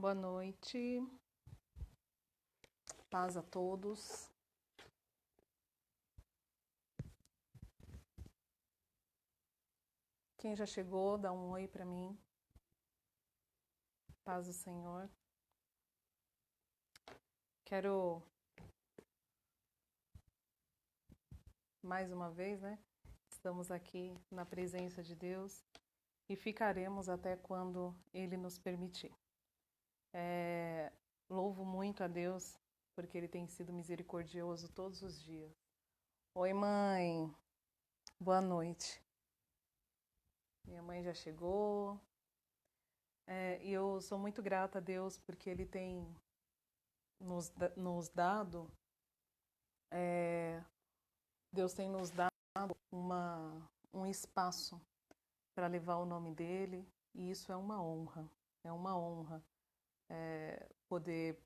Boa noite, paz a todos. Quem já chegou, dá um oi para mim. Paz do Senhor. Quero mais uma vez, Estamos aqui na presença de Deus e ficaremos até quando Ele nos permitir. Louvo muito a Deus porque Ele tem sido misericordioso todos os dias. Oi, mãe. Boa noite. Minha mãe já chegou. E eu sou muito grata a Deus porque Ele tem nos dado, Deus tem nos dado um espaço para levar o nome dele, e isso é uma honra poder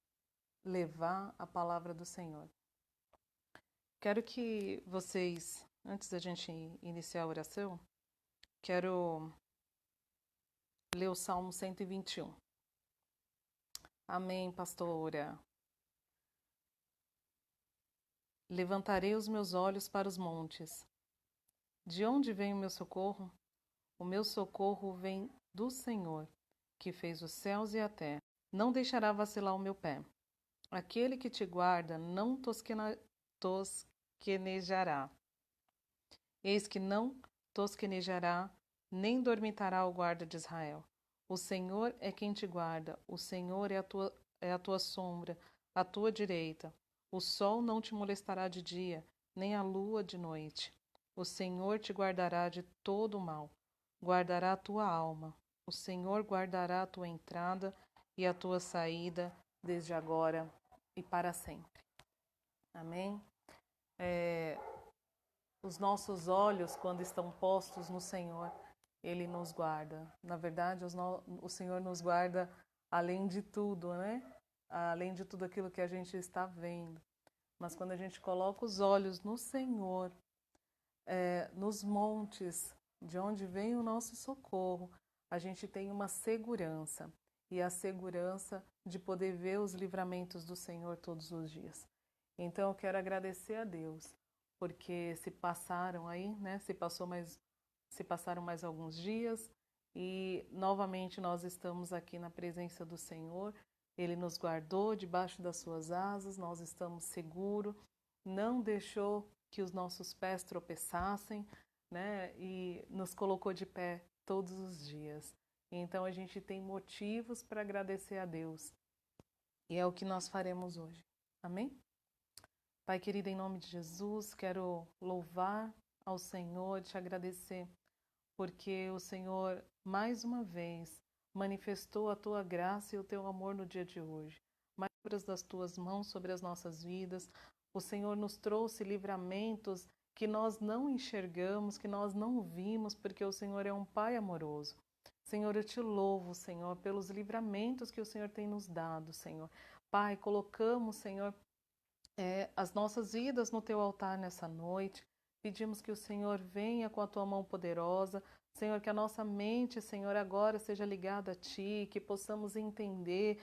levar a palavra do Senhor. Quero que vocês, antes da gente iniciar a oração, quero ler o Salmo 121. Amém, pastora. Levantarei os meus olhos para os montes. De onde vem o meu socorro? O meu socorro vem do Senhor, que fez os céus e a terra. Não deixará vacilar o meu pé. Aquele que te guarda não tosquenejará. Eis que não tosquenejará, nem dormitará o guarda de Israel. O Senhor é quem te guarda, o Senhor é a tua sombra, a tua direita. O sol não te molestará de dia, nem a lua de noite. O Senhor te guardará de todo o mal, guardará a tua alma. O Senhor guardará a tua entrada e a tua saída, desde agora e para sempre. Amém? Os nossos olhos, quando estão postos no Senhor, Ele nos guarda. Na verdade, o Senhor nos guarda além de tudo, Além de tudo aquilo que a gente está vendo. Mas quando a gente coloca os olhos no Senhor, nos montes, de onde vem o nosso socorro, a gente tem uma segurança. E a segurança de poder ver os livramentos do Senhor todos os dias. Então eu quero agradecer a Deus, porque se passaram aí, se passaram mais alguns dias e novamente nós estamos aqui na presença do Senhor. Ele nos guardou debaixo das suas asas, nós estamos seguros, não deixou que os nossos pés tropeçassem, E nos colocou de pé todos os dias. Então a gente tem motivos para agradecer a Deus. E é o que nós faremos hoje. Amém? Pai querido, em nome de Jesus, quero louvar ao Senhor, te agradecer, porque o Senhor, mais uma vez, manifestou a tua graça e o teu amor no dia de hoje. Mais obras das tuas mãos sobre as nossas vidas. O Senhor nos trouxe livramentos que nós não enxergamos, que nós não vimos, porque o Senhor é um Pai amoroso. Senhor, eu te louvo, Senhor, pelos livramentos que o Senhor tem nos dado, Senhor. Pai, colocamos, Senhor, as nossas vidas no teu altar nessa noite. Pedimos que o Senhor venha com a tua mão poderosa. Senhor, que a nossa mente, Senhor, agora seja ligada a ti, que possamos entender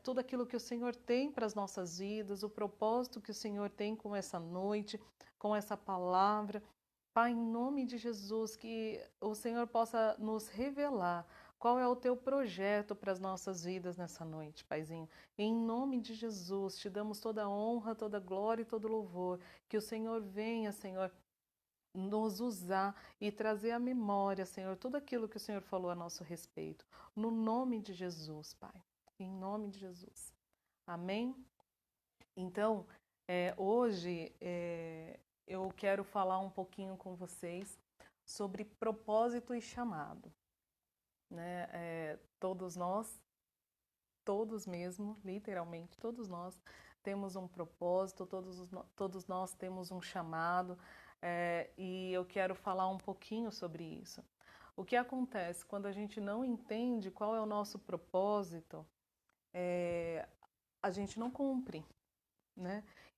tudo aquilo que o Senhor tem para as nossas vidas, o propósito que o Senhor tem com essa noite, com essa palavra. Pai, em nome de Jesus, que o Senhor possa nos revelar qual é o teu projeto para as nossas vidas nessa noite, Paizinho. Em nome de Jesus, te damos toda a honra, toda a glória e todo o louvor. Que o Senhor venha, Senhor, nos usar e trazer à memória, Senhor, tudo aquilo que o Senhor falou a nosso respeito. No nome de Jesus, Pai. Em nome de Jesus. Amém? Então, hoje eu quero falar um pouquinho com vocês sobre propósito e chamado. Todos nós, todos mesmo, literalmente, todos nós temos um propósito, todos nós temos um chamado, e eu quero falar um pouquinho sobre isso. O que acontece quando a gente não entende qual é o nosso propósito, a gente não cumpre,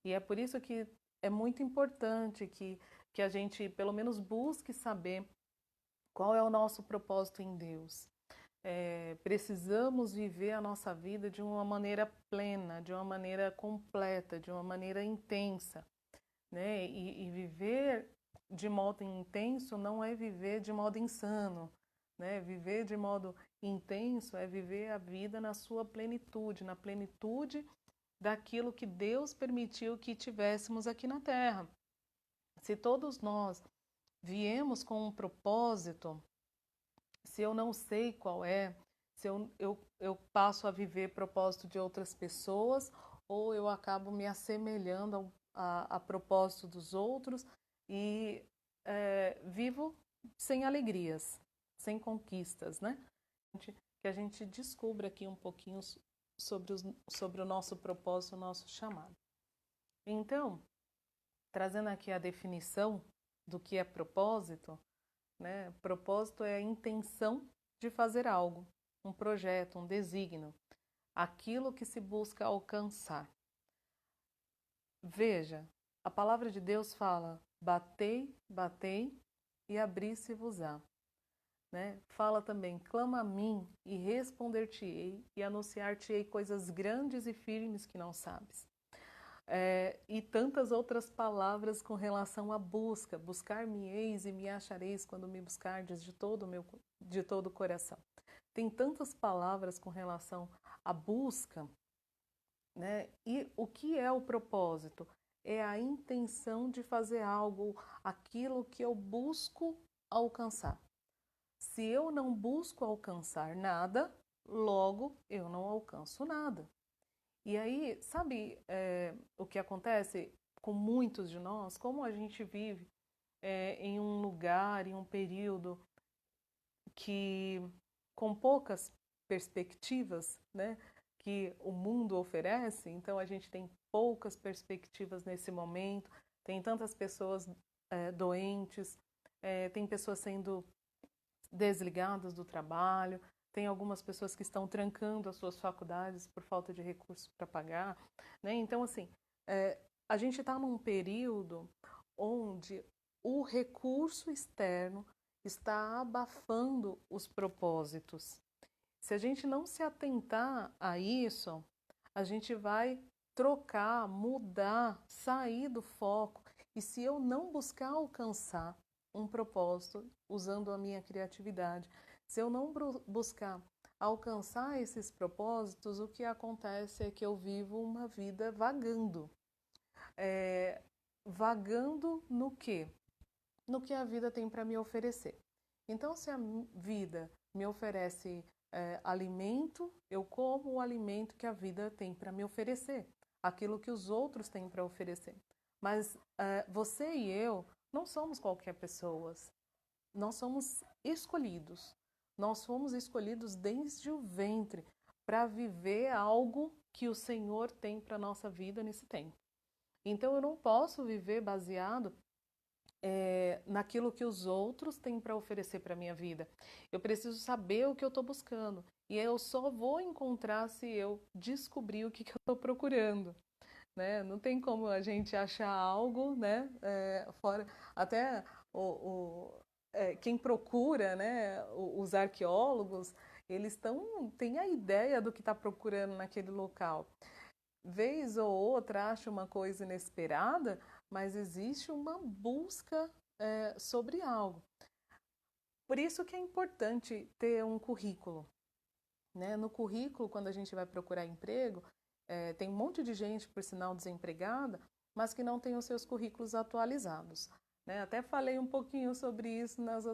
E é por isso que é muito importante que a gente, pelo menos, busque saber qual é o nosso propósito em Deus. precisamos viver a nossa vida de uma maneira plena, de uma maneira completa, de uma maneira intensa, né? E viver de modo intenso não é viver de modo insano, né? Viver de modo intenso é viver a vida na sua plenitude, na plenitude daquilo que Deus permitiu que tivéssemos aqui na Terra. Se todos nós viemos com um propósito, se eu não sei qual é, se eu passo a viver propósito de outras pessoas ou eu acabo me assemelhando a propósito dos outros e vivo sem alegrias, sem conquistas, né? Que a gente descubra aqui um pouquinho sobre o nosso propósito, o nosso chamado. Então, trazendo aqui a definição do que é propósito, né? Propósito é a intenção de fazer algo, um projeto, um desígnio, aquilo que se busca alcançar. Veja, a palavra de Deus fala: batei, batei e abri-se-vos-á. Né? Fala também: clama a mim e responder-te-ei e anunciar-te-ei coisas grandes e firmes que não sabes. E tantas outras palavras com relação à busca. Buscar-me-eis e me achareis quando me buscardes de todo o coração. Tem tantas palavras com relação à busca, né? E o que é o propósito? É a intenção de fazer algo, aquilo que eu busco alcançar. Se eu não busco alcançar nada, logo eu não alcanço nada. E aí, sabe o que acontece com muitos de nós? Como a gente vive em um lugar, em um período que com poucas perspectivas, né, que o mundo oferece, então a gente tem poucas perspectivas nesse momento, tem tantas pessoas doentes, tem pessoas sendo desligadas do trabalho, tem algumas pessoas que estão trancando as suas faculdades por falta de recursos para pagar, né? Então, assim, a gente está num período onde o recurso externo está abafando os propósitos. Se a gente não se atentar a isso, a gente vai trocar, mudar, sair do foco. E se eu não buscar alcançar um propósito usando a minha criatividade, se eu não buscar alcançar esses propósitos, o que acontece é que eu vivo uma vida vagando. Vagando no quê? No que a vida tem para me oferecer. Então, se a vida me oferece alimento, eu como o alimento que a vida tem para me oferecer, aquilo que os outros têm para oferecer. Mas você e eu não somos qualquer pessoas, nós somos escolhidos. Nós fomos escolhidos desde o ventre para viver algo que o Senhor tem para a nossa vida nesse tempo. Então eu não posso viver baseado naquilo que os outros têm para oferecer para a minha vida. Eu preciso saber o que eu estou buscando. E eu só vou encontrar se eu descobrir o que eu estou procurando. Né? Não tem como a gente achar algo, né? Fora. Até quem procura, né? Os arqueólogos, eles têm a ideia do que está procurando naquele local. Vez ou outra acha uma coisa inesperada, mas existe uma busca sobre algo. Por isso que é importante ter um currículo. Né? No currículo, quando a gente vai procurar emprego, tem um monte de gente, por sinal, desempregada, mas que não tem os seus currículos atualizados. Né? Até falei um pouquinho sobre isso nas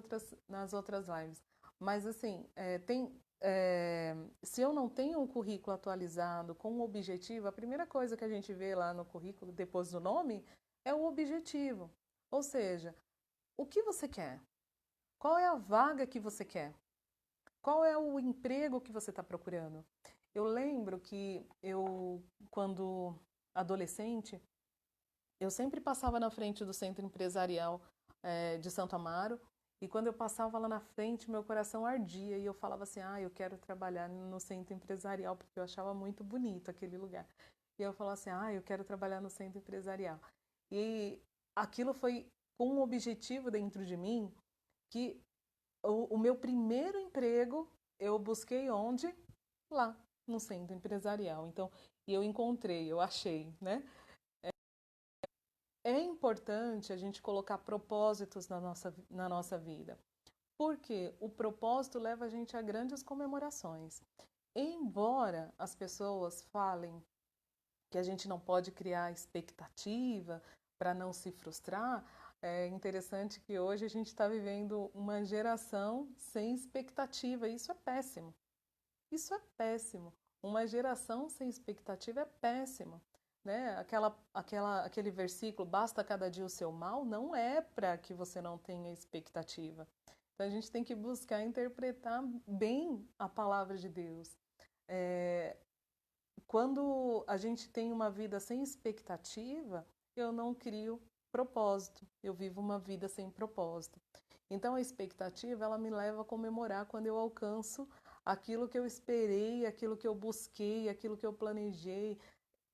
outras lives. Mas, assim, se eu não tenho um currículo atualizado com um objetivo, a primeira coisa que a gente vê lá no currículo, depois do nome, é o objetivo. Ou seja, o que você quer? Qual é a vaga que você quer? Qual é o emprego que você está procurando? Eu lembro que quando adolescente, eu sempre passava na frente do centro empresarial de Santo Amaro, e quando eu passava lá na frente, meu coração ardia, e eu falava assim, eu quero trabalhar no centro empresarial, porque eu achava muito bonito aquele lugar. E eu falava assim, eu quero trabalhar no centro empresarial. E aquilo foi com um objetivo dentro de mim, que o meu primeiro emprego, eu busquei onde? Lá, no centro empresarial. Então, e eu encontrei, eu achei, né? É importante a gente colocar propósitos na nossa vida, porque o propósito leva a gente a grandes comemorações. Embora as pessoas falem que a gente não pode criar expectativa para não se frustrar, é interessante que hoje a gente está vivendo uma geração sem expectativa. Isso é péssimo. Isso é péssimo. Uma geração sem expectativa é péssimo. Né? Aquele versículo, basta cada dia o seu mal, não é para que você não tenha expectativa. Então a gente tem que buscar interpretar bem a palavra de Deus. Quando a gente tem uma vida sem expectativa, eu não crio propósito, eu vivo uma vida sem propósito. Então a expectativa, ela me leva a comemorar quando eu alcanço aquilo que eu esperei, aquilo que eu busquei, aquilo que eu planejei.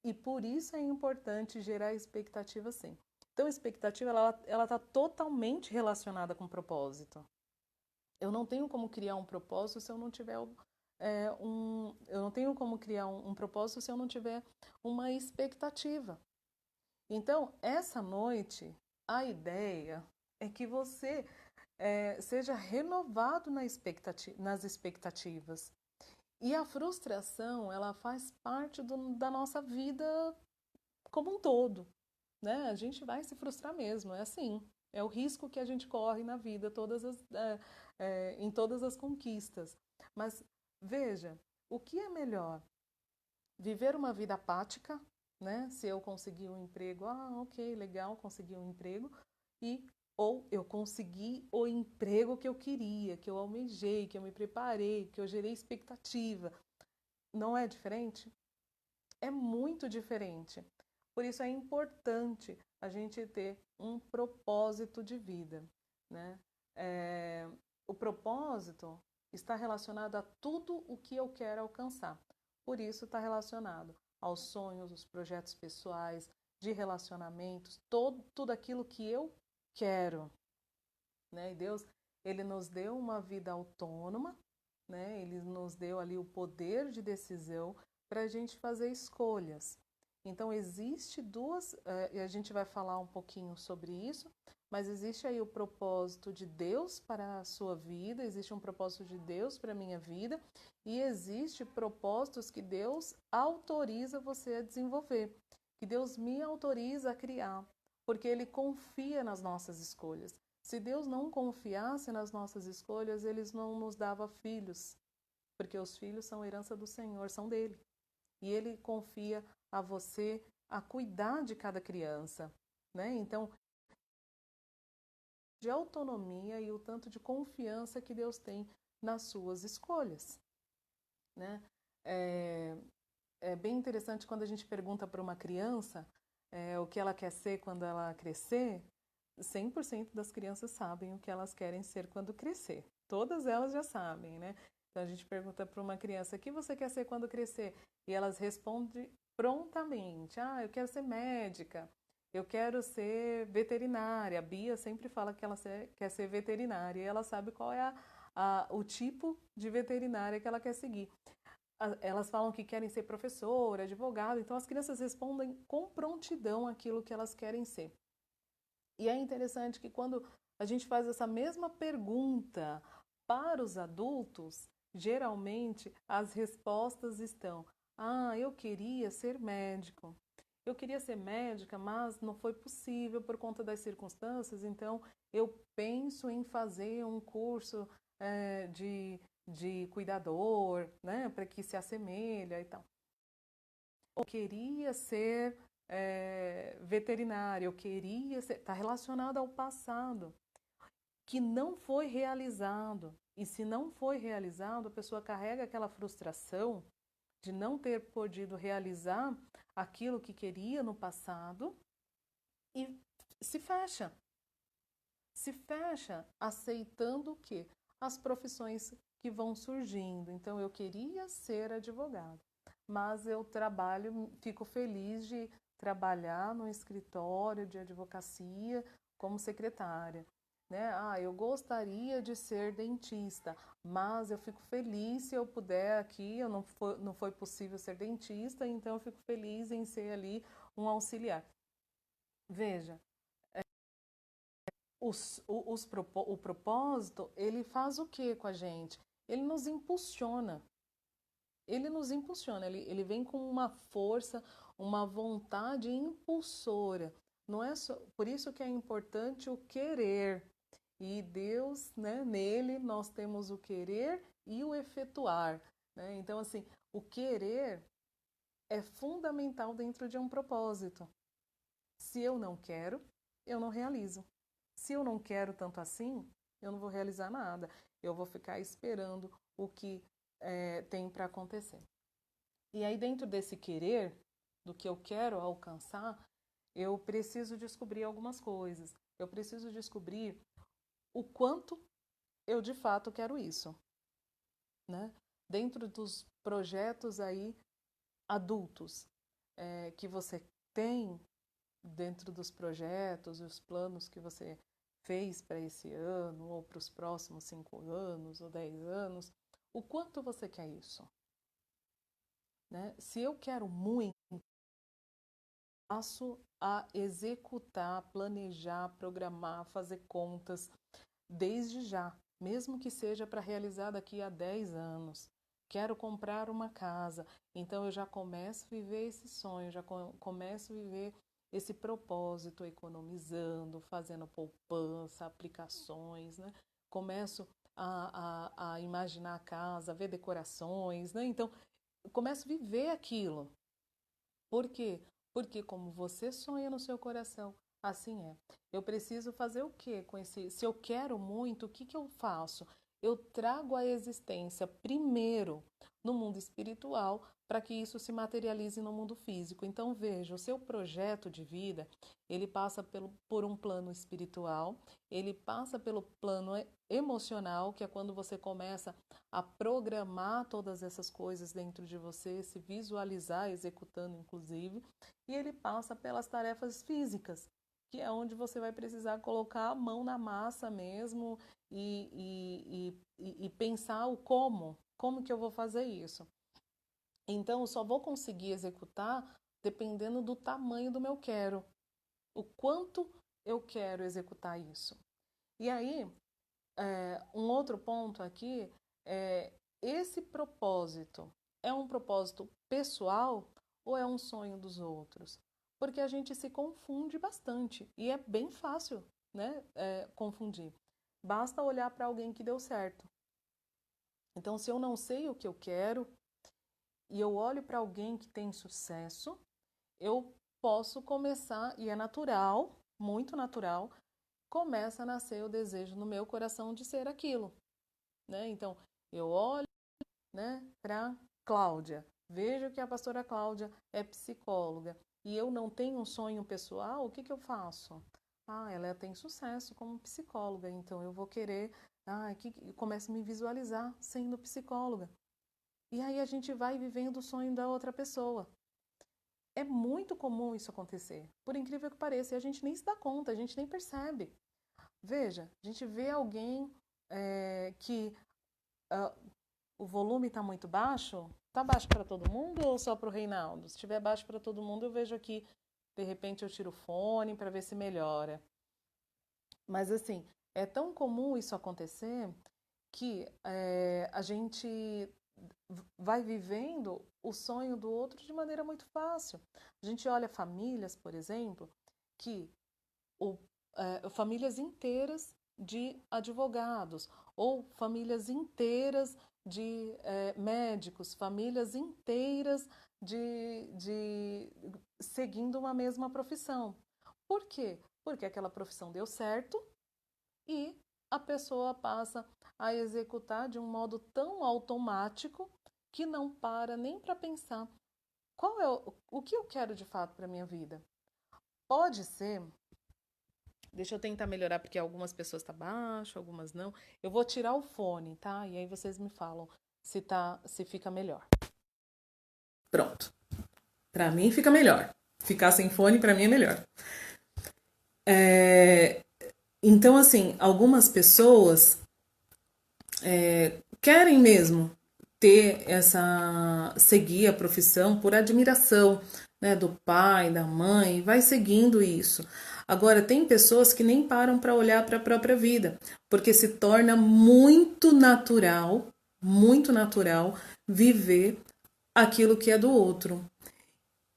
E por isso é importante gerar expectativa sim. Então a expectativa, ela está totalmente relacionada com propósito. Eu não tenho como criar um propósito se eu não tiver eu não tenho como criar um propósito se eu não tiver uma expectativa. Então, essa noite, a ideia é que você seja renovado nas expectativas. E a frustração, ela faz parte da nossa vida como um todo. Né? A gente vai se frustrar mesmo, é assim. É o risco que a gente corre na vida, em todas as conquistas. Mas veja, o que é melhor? Viver uma vida apática, né? Se eu conseguir um emprego, ok, legal, consegui um emprego, ou eu consegui o emprego que eu queria, que eu almejei, que eu me preparei, que eu gerei expectativa. Não é diferente? É muito diferente. Por isso é importante a gente ter um propósito de vida. Né? O propósito está relacionado a tudo o que eu quero alcançar. Por isso está relacionado aos sonhos, os projetos pessoais, de relacionamentos, tudo aquilo que eu quero. Né? E Deus, Ele nos deu uma vida autônoma, né? Ele nos deu ali o poder de decisão para a gente fazer escolhas. Então, existe e a gente vai falar um pouquinho sobre isso, mas existe aí o propósito de Deus para a sua vida, existe um propósito de Deus para a minha vida, e existe propósitos que Deus autoriza você a desenvolver, que Deus me autoriza a criar, porque Ele confia nas nossas escolhas. Se Deus não confiasse nas nossas escolhas, Ele não nos dava filhos, porque os filhos são herança do Senhor, são dele. E Ele confia a você a cuidar de cada criança. Né? Então, de autonomia e o tanto de confiança que Deus tem nas suas escolhas. Né? É bem interessante quando a gente pergunta para uma criança o que ela quer ser quando ela crescer. 100% das crianças sabem o que elas querem ser quando crescer. Todas elas já sabem, né? Então a gente pergunta para uma criança: o que você quer ser quando crescer? E elas respondem prontamente: eu quero ser médica, eu quero ser veterinária. A Bia sempre fala que ela quer ser veterinária e ela sabe qual é o tipo de veterinária que ela quer seguir. Elas falam que querem ser professora, advogada, então as crianças respondem com prontidão aquilo que elas querem ser. E é interessante que quando a gente faz essa mesma pergunta para os adultos, geralmente as respostas estão: eu queria ser médico. Eu queria ser médica, mas não foi possível por conta das circunstâncias, então eu penso em fazer um curso de cuidador, né, para que se assemelha e tal. Eu queria ser veterinária, eu queria ser... Está relacionado ao passado, que não foi realizado. E se não foi realizado, a pessoa carrega aquela frustração de não ter podido realizar aquilo que queria no passado e se fecha. Se fecha aceitando o quê? As profissões que vão surgindo. Então, eu queria ser advogado, mas eu fico feliz de trabalhar no escritório de advocacia como secretária. né? Ah, eu gostaria de ser dentista, mas eu fico feliz se eu puder aqui, não foi possível ser dentista, então eu fico feliz em ser ali um auxiliar. Veja, o propósito, ele faz o que com a gente? Ele nos impulsiona. Ele nos impulsiona, ele vem com uma força, uma vontade impulsora. Não é só, por isso que é importante o querer. E Deus, né, nele nós temos o querer e o efetuar, né? Então, assim, o querer é fundamental dentro de um propósito. Se eu não quero, eu não realizo. Se eu não quero tanto assim, eu não vou realizar nada. Eu vou ficar esperando o que tem para acontecer. E aí, dentro desse querer, do que eu quero alcançar, eu preciso descobrir algumas coisas. Eu preciso descobrir o quanto eu de fato quero isso, né? Dentro dos projetos aí adultos que você tem, dentro dos projetos e os planos que você fez para esse ano ou para os próximos 5 anos ou 10 anos, o quanto você quer isso, né? Se eu quero muito, passo a executar, planejar, programar, fazer contas desde já, mesmo que seja para realizar daqui a 10 anos. Quero comprar uma casa, então eu já começo a viver esse sonho, já começo a viver esse propósito, economizando, fazendo poupança, aplicações, né? Começo a imaginar a casa, ver decorações, né? Então, eu começo a viver aquilo. Por quê? Porque como você sonha no seu coração, assim é. Eu preciso fazer o quê com esse? Se eu quero muito, o que que eu faço? Eu trago a existência primeiro no mundo espiritual para que isso se materialize no mundo físico. Então veja, o seu projeto de vida, ele passa por um plano espiritual, ele passa pelo plano emocional, que é quando você começa a programar todas essas coisas dentro de você, se visualizar executando, inclusive, e ele passa pelas tarefas físicas, que é onde você vai precisar colocar a mão na massa mesmo e pensar o como que eu vou fazer isso. Então, eu só vou conseguir executar dependendo do tamanho do meu quero, o quanto eu quero executar isso. E aí, um outro ponto aqui é esse propósito é um propósito pessoal ou é um sonho dos outros? Porque a gente se confunde bastante e é bem fácil, né, confundir. Basta olhar para alguém que deu certo. Então, se eu não sei o que eu quero e eu olho para alguém que tem sucesso, eu posso começar, e é natural, muito natural, começa a nascer o desejo no meu coração de ser aquilo, né? Então, eu olho, né, para Cláudia, vejo que a pastora Cláudia é psicóloga e eu não tenho um sonho pessoal, o que que eu faço? Ah, ela tem sucesso como psicóloga, então eu vou querer, começo a me visualizar sendo psicóloga. E aí a gente vai vivendo o sonho da outra pessoa. É muito comum isso acontecer, por incrível que pareça, e a gente nem se dá conta, a gente nem percebe. Veja, a gente vê alguém que o volume está muito baixo. Está baixo para todo mundo ou só para o Reinaldo? Se estiver baixo para todo mundo, eu vejo aqui, de repente eu tiro o fone para ver se melhora. Mas assim, é tão comum isso acontecer que a gente vai vivendo o sonho do outro de maneira muito fácil. A gente olha famílias, por exemplo, que famílias inteiras de advogados ou famílias inteiras de médicos, famílias inteiras de seguindo uma mesma profissão. Por quê? Porque aquela profissão deu certo e a pessoa passa a executar de um modo tão automático que não para nem para pensar qual é o que eu quero de fato para minha vida. Pode ser. Deixa eu tentar melhorar, porque algumas pessoas tá baixo, algumas não. Eu vou tirar o fone, tá? E aí vocês me falam se fica melhor. Pronto. Para mim fica melhor. Ficar sem fone para mim é melhor. Então, assim, algumas pessoas querem mesmo ter seguir a profissão por admiração, né, do pai, da mãe, vai seguindo isso. Agora, tem pessoas que nem param para olhar para a própria vida, porque se torna muito natural viver aquilo que é do outro.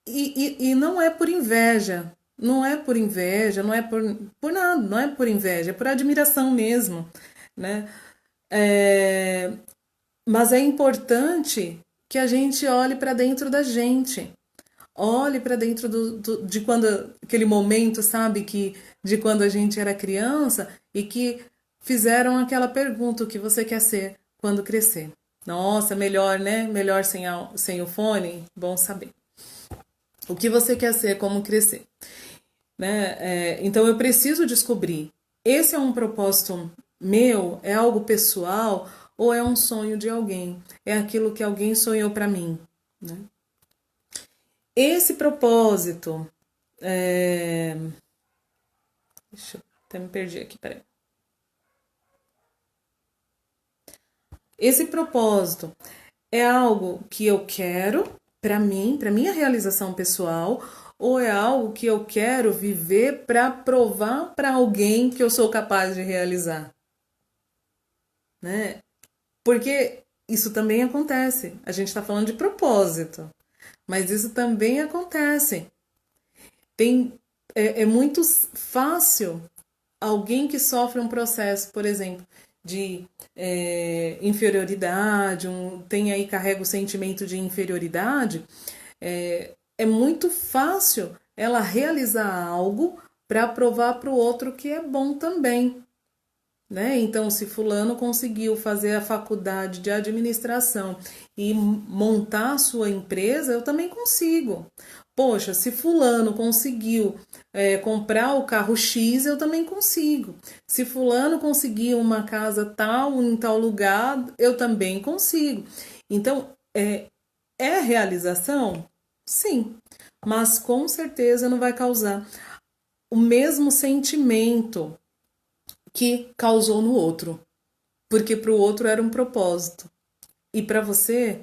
E não é por inveja, não é por inveja, não é por nada, não é por inveja, é por admiração mesmo, né? É, mas é importante que a gente olhe para dentro da gente, olhe para dentro de quando aquele momento, sabe, que de quando a gente era criança e que fizeram aquela pergunta: o que você quer ser quando crescer? Nossa, melhor, né? Melhor sem o fone? Bom saber. O que você quer ser, como crescer, né? Então eu preciso descobrir. Esse é um propósito meu? É algo pessoal? Ou é um sonho de alguém? É aquilo que alguém sonhou para mim, né? Esse propósito. Deixa eu até me perdi aqui, peraí. Esse propósito é algo que eu quero para mim, para minha realização pessoal, ou é algo que eu quero viver para provar para alguém que eu sou capaz de realizar, né? Porque isso também acontece. A gente está falando de propósito, mas isso também acontece. Tem, é muito fácil alguém que sofre um processo, por exemplo, de inferioridade, tem aí, carrega o sentimento de inferioridade, é muito fácil ela realizar algo para provar para o outro que é bom também. Né? Então, se fulano conseguiu fazer a faculdade de administração e montar a sua empresa, eu também consigo. Poxa, se fulano conseguiu comprar o carro X, eu também consigo. Se fulano conseguiu uma casa tal em tal lugar, eu também consigo. Então, é realização? Sim, mas com certeza não vai causar o mesmo sentimento que causou no outro, porque para o outro era um propósito e para você,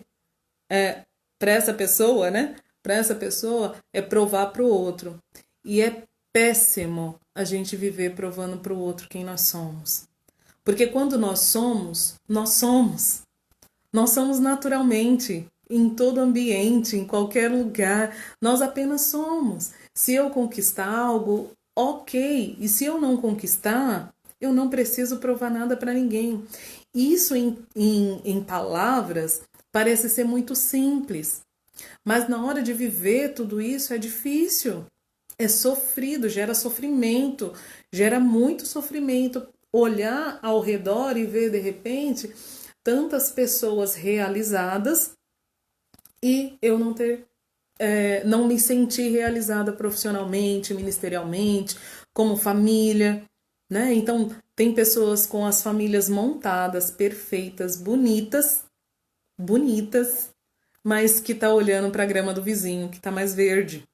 para essa pessoa, né? Para essa pessoa é provar para o outro. E é péssimo a gente viver provando para o outro quem nós somos. Porque quando nós somos, nós somos. Nós somos naturalmente, em todo ambiente, em qualquer lugar. Nós apenas somos. Se eu conquistar algo, ok. E se eu não conquistar, eu não preciso provar nada para ninguém. Isso em palavras parece ser muito simples, mas na hora de viver tudo isso é difícil, é sofrido, gera sofrimento, gera muito sofrimento. Olhar ao redor e ver de repente tantas pessoas realizadas e eu não me sentir realizada profissionalmente, ministerialmente, como família, né? Então, tem pessoas com as famílias montadas, perfeitas, bonitas, mas que tá olhando para a grama do vizinho, que tá mais verde,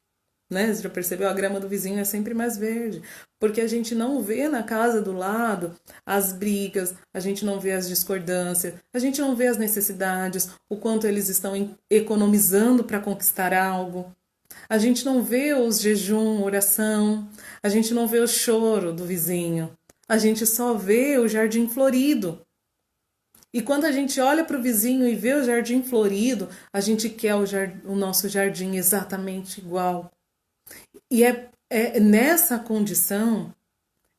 né? Você já percebeu? A grama do vizinho é sempre mais verde, porque a gente não vê na casa do lado as brigas, a gente não vê as discordâncias, a gente não vê as necessidades, o quanto eles estão economizando para conquistar algo. A gente não vê os jejum, oração, a gente não vê o choro do vizinho, a gente só vê o jardim florido. E quando a gente olha para o vizinho e vê o jardim florido, a gente quer o nosso jardim exatamente igual. E nessa condição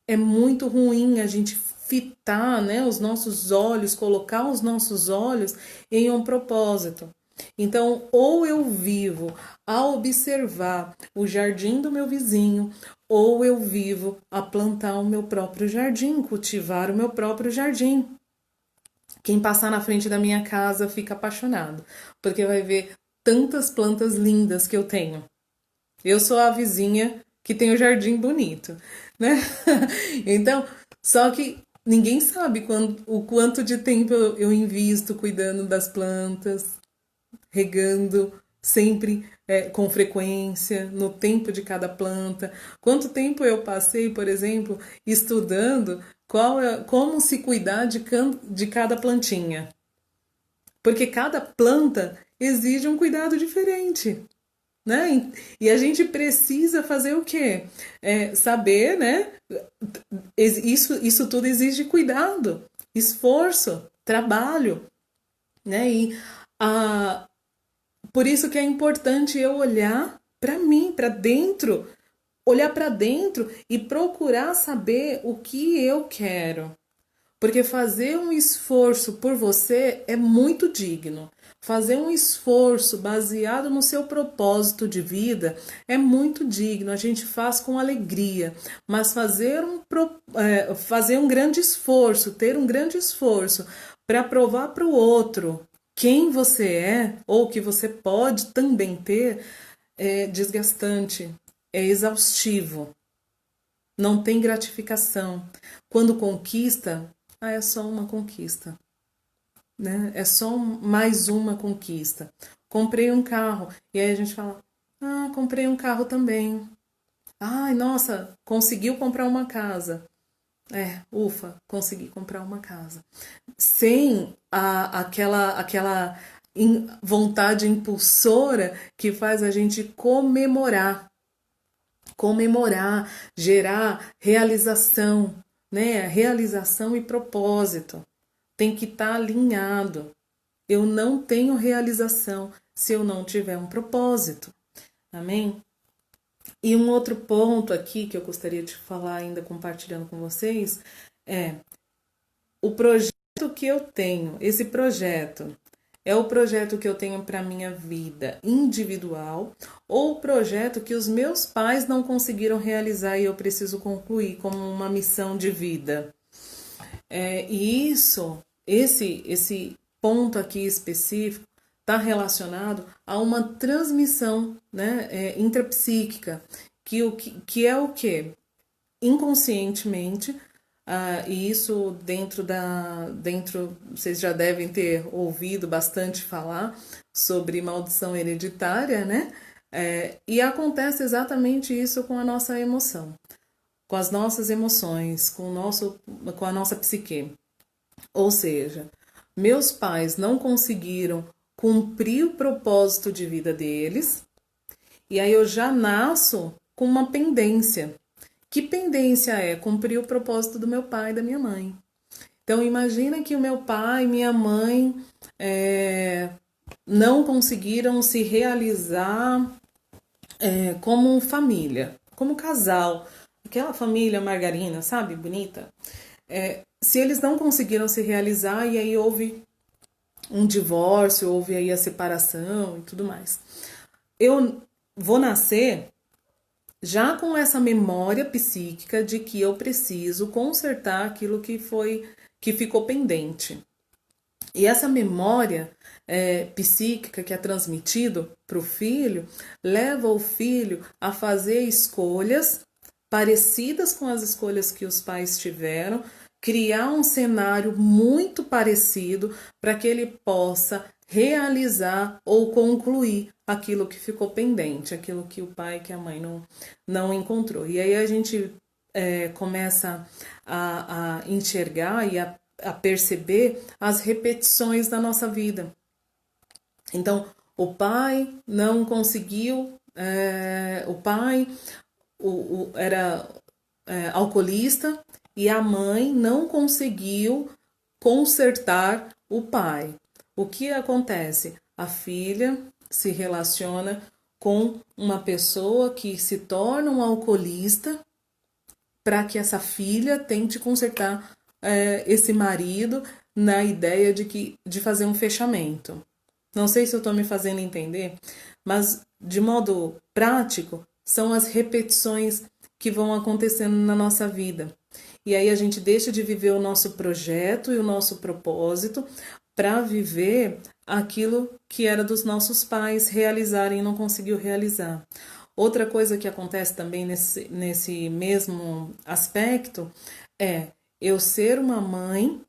é muito ruim a gente fitar, né, os nossos olhos, colocar os nossos olhos em um propósito. Então, ou eu vivo a observar o jardim do meu vizinho, ou eu vivo a plantar o meu próprio jardim, cultivar o meu próprio jardim. Quem passar na frente da minha casa fica apaixonado, porque vai ver tantas plantas lindas que eu tenho. Eu sou a vizinha que tem o jardim bonito, né? Então, só que ninguém sabe o quanto de tempo eu invisto cuidando das plantas, regando, sempre com frequência, no tempo de cada planta. Quanto tempo eu passei, por exemplo, estudando como se cuidar de cada plantinha. Porque cada planta exige um cuidado diferente. Né? E a gente precisa fazer o quê? Saber, né? Isso tudo exige cuidado, esforço, trabalho, né? E a, por isso que é importante eu olhar para mim, para dentro, olhar para dentro e procurar saber o que eu quero. Porque fazer um esforço por você é muito digno. Fazer um esforço baseado no seu propósito de vida é muito digno, a gente faz com alegria. Mas fazer um grande esforço, ter um grande esforço para provar para o outro quem você é ou que você pode também ter, é desgastante, é exaustivo, não tem gratificação. Quando conquista, é só uma conquista, né? É só mais uma conquista. Comprei um carro, e aí a gente fala, comprei um carro também. Ai, nossa, conseguiu comprar uma casa. Ufa, consegui comprar uma casa. Sem aquela vontade impulsora que faz a gente comemorar, gerar realização, né? Realização e propósito. Tem que estar alinhado. Eu não tenho realização se eu não tiver um propósito. Amém? E um outro ponto aqui que eu gostaria de falar ainda compartilhando com vocês é o projeto que eu tenho. Esse projeto é o projeto que eu tenho para minha vida individual ou o projeto que os meus pais não conseguiram realizar e eu preciso concluir como uma missão de vida. E esse ponto aqui específico está relacionado a uma transmissão, né, intrapsíquica, que é o que? Inconscientemente, e isso vocês já devem ter ouvido bastante falar sobre maldição hereditária, né? E acontece exatamente isso com a nossa emoção, com as nossas emoções, com a nossa psique. Ou seja, meus pais não conseguiram cumprir o propósito de vida deles, e aí eu já nasço com uma pendência. Que pendência é? Cumprir o propósito do meu pai e da minha mãe. Então imagina que o meu pai e minha mãe não conseguiram se realizar como família, como casal. Aquela família margarina, sabe? Bonita. Se eles não conseguiram se realizar e aí houve um divórcio, houve aí a separação e tudo mais. Eu vou nascer já com essa memória psíquica de que eu preciso consertar aquilo que ficou pendente. E essa memória psíquica que é transmitido para o filho leva o filho a fazer escolhas parecidas com as escolhas que os pais tiveram, criar um cenário muito parecido para que ele possa realizar ou concluir aquilo que ficou pendente, aquilo que o pai, que a mãe não encontrou. E aí a gente começa a enxergar e a perceber as repetições da nossa vida. Então, o pai não conseguiu, o pai era alcoolista e a mãe não conseguiu consertar o pai. O que acontece? A filha se relaciona com uma pessoa que se torna um alcoolista para que essa filha tente consertar esse marido na ideia de fazer um fechamento. Não sei se eu estou me fazendo entender, mas de modo prático, são as repetições que vão acontecendo na nossa vida. E aí a gente deixa de viver o nosso projeto e o nosso propósito para viver aquilo que era dos nossos pais realizarem e não conseguiu realizar. Outra coisa que acontece também nesse mesmo aspecto é eu ser uma mãe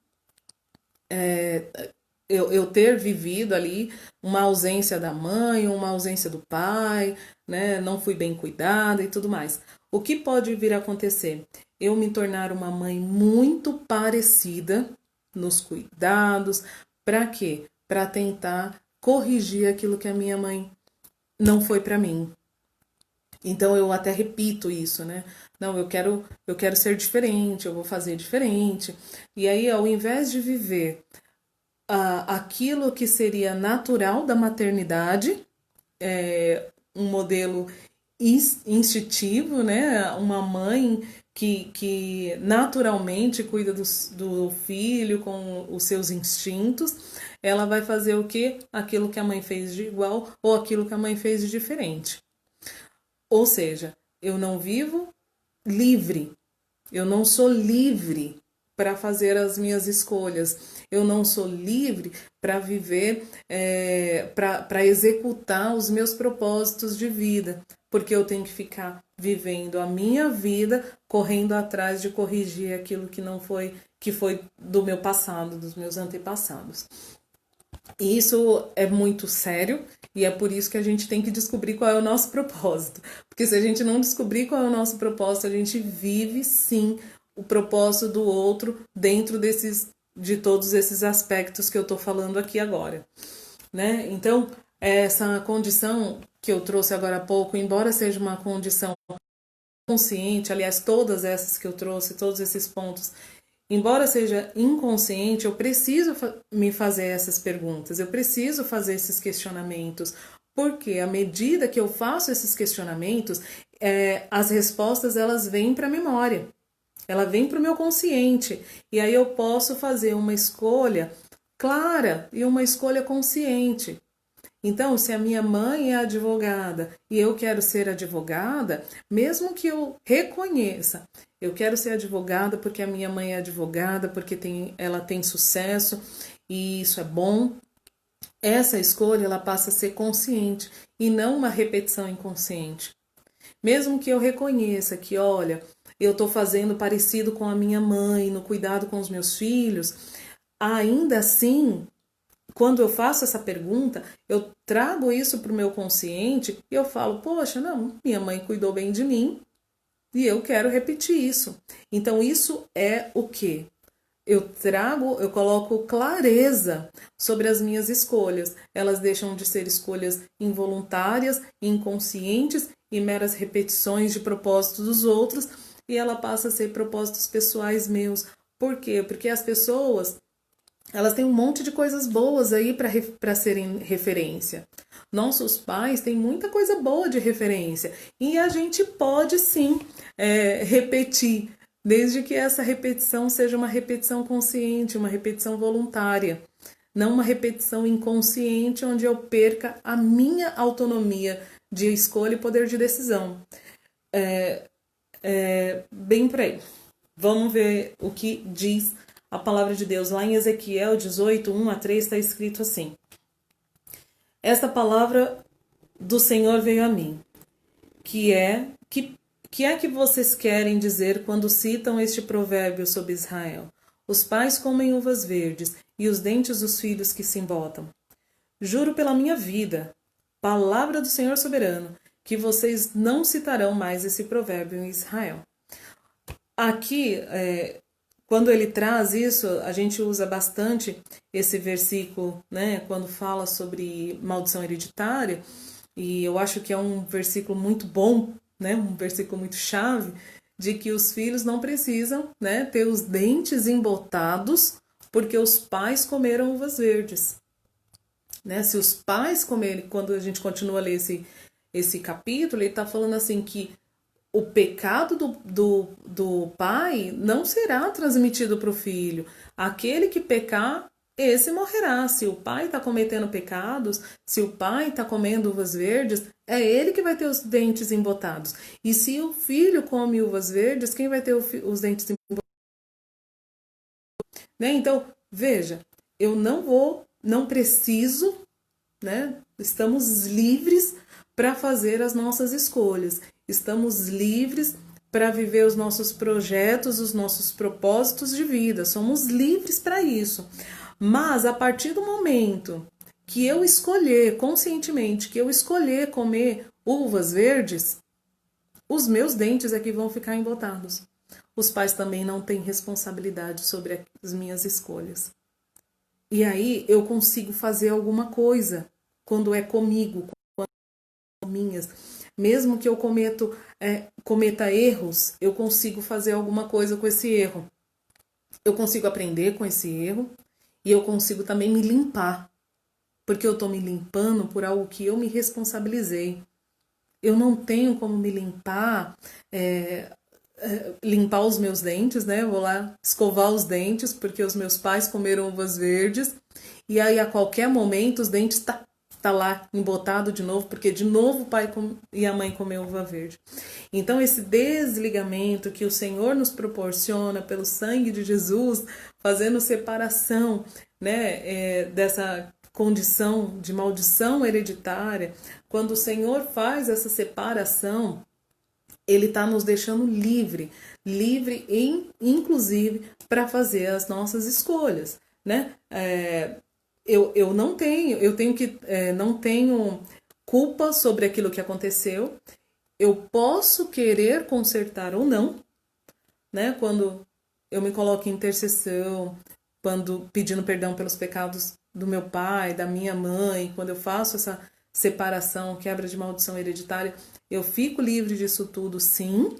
eu ter vivido ali uma ausência da mãe, uma ausência do pai, né? Não fui bem cuidada e tudo mais. O que pode vir a acontecer? Eu me tornar uma mãe muito parecida nos cuidados. Para quê? Para tentar corrigir aquilo que a minha mãe não foi para mim. Então eu até repito isso, né? Não, eu quero ser diferente, eu vou fazer diferente. E aí, ao invés de viver aquilo que seria natural da maternidade, um modelo instintivo, né? Uma mãe que naturalmente cuida do filho com os seus instintos, ela vai fazer o quê? Aquilo que a mãe fez de igual ou aquilo que a mãe fez de diferente. Ou seja, eu não vivo livre, eu não sou livre para fazer as minhas escolhas, eu não sou livre para viver, para executar os meus propósitos de vida, porque eu tenho que ficar vivendo a minha vida, correndo atrás de corrigir aquilo que não foi, que foi do meu passado, dos meus antepassados. E isso é muito sério e é por isso que a gente tem que descobrir qual é o nosso propósito. Porque se a gente não descobrir qual é o nosso propósito, a gente vive sim o propósito do outro dentro de todos esses aspectos que eu estou falando aqui agora, né? Então, essa condição que eu trouxe agora há pouco, embora seja uma condição consciente, aliás, todas essas que eu trouxe, todos esses pontos, embora seja inconsciente, eu preciso me fazer essas perguntas, eu preciso fazer esses questionamentos, porque à medida que eu faço esses questionamentos, as respostas elas vêm para a memória, ela vem para o meu consciente, e aí eu posso fazer uma escolha clara e uma escolha consciente. Então, se a minha mãe é advogada e eu quero ser advogada, mesmo que eu reconheça, eu quero ser advogada porque a minha mãe é advogada, porque ela tem sucesso e isso é bom, essa escolha ela passa a ser consciente e não uma repetição inconsciente. Mesmo que eu reconheça que, olha, eu estou fazendo parecido com a minha mãe no cuidado com os meus filhos, ainda assim, quando eu faço essa pergunta, eu trago isso para o meu consciente e eu falo, poxa, não, minha mãe cuidou bem de mim e eu quero repetir isso. Então, isso é o quê? Eu coloco clareza sobre as minhas escolhas. Elas deixam de ser escolhas involuntárias, inconscientes e meras repetições de propósitos dos outros e ela passa a ser propósitos pessoais meus. Por quê? Porque as pessoas elas têm um monte de coisas boas aí para serem referência. Nossos pais têm muita coisa boa de referência e a gente pode sim repetir, desde que essa repetição seja uma repetição consciente, uma repetição voluntária, não uma repetição inconsciente onde eu perca a minha autonomia de escolha e poder de decisão. Bem por aí. Vamos ver o que diz a palavra de Deus. Lá em Ezequiel 18, 1 a 3 está escrito assim: esta palavra do Senhor veio a mim, que é que vocês querem dizer quando citam este provérbio sobre Israel? Os pais comem uvas verdes e os dentes dos filhos que se embotam. Juro pela minha vida, palavra do Senhor soberano, que vocês não citarão mais esse provérbio em Israel. Aqui, quando ele traz isso, a gente usa bastante esse versículo, né, quando fala sobre maldição hereditária, e eu acho que é um versículo muito bom, né, um versículo muito chave, de que os filhos não precisam, né, ter os dentes embotados porque os pais comeram uvas verdes. Né? Se os pais comerem, quando a gente continua a ler esse capítulo, ele está falando assim que o pecado do pai não será transmitido para o filho. Aquele que pecar, esse morrerá. Se o pai está cometendo pecados, se o pai está comendo uvas verdes, é ele que vai ter os dentes embotados. E se o filho come uvas verdes, quem vai ter os dentes embotados? Né? Então, veja, eu não preciso, né? Estamos livres para fazer as nossas escolhas. Estamos livres para viver os nossos projetos, os nossos propósitos de vida. Somos livres para isso. Mas a partir do momento que eu escolher conscientemente, que eu escolher comer uvas verdes, os meus dentes é que vão ficar embotados. Os pais também não têm responsabilidade sobre as minhas escolhas. E aí eu consigo fazer alguma coisa quando é comigo, quando são minhas. Mesmo que eu cometa erros, eu consigo fazer alguma coisa com esse erro. Eu consigo aprender com esse erro e eu consigo também me limpar. Porque eu estou me limpando por algo que eu me responsabilizei. Eu não tenho como me limpar, limpar os meus dentes, né? Vou lá escovar os dentes, porque os meus pais comeram uvas verdes. E aí, a qualquer momento, os dentes tá lá embotado de novo, porque de novo o pai e a mãe comeu uva verde. Então, esse desligamento que o Senhor nos proporciona pelo sangue de Jesus, fazendo separação, né, dessa condição de maldição hereditária, quando o Senhor faz essa separação, Ele está nos deixando livre, inclusive para fazer as nossas escolhas, né? Eu não tenho culpa sobre aquilo que aconteceu. Eu posso querer consertar ou não, né? Quando eu me coloco em intercessão, quando pedindo perdão pelos pecados do meu pai, da minha mãe, quando eu faço essa separação, quebra de maldição hereditária, eu fico livre disso tudo, sim,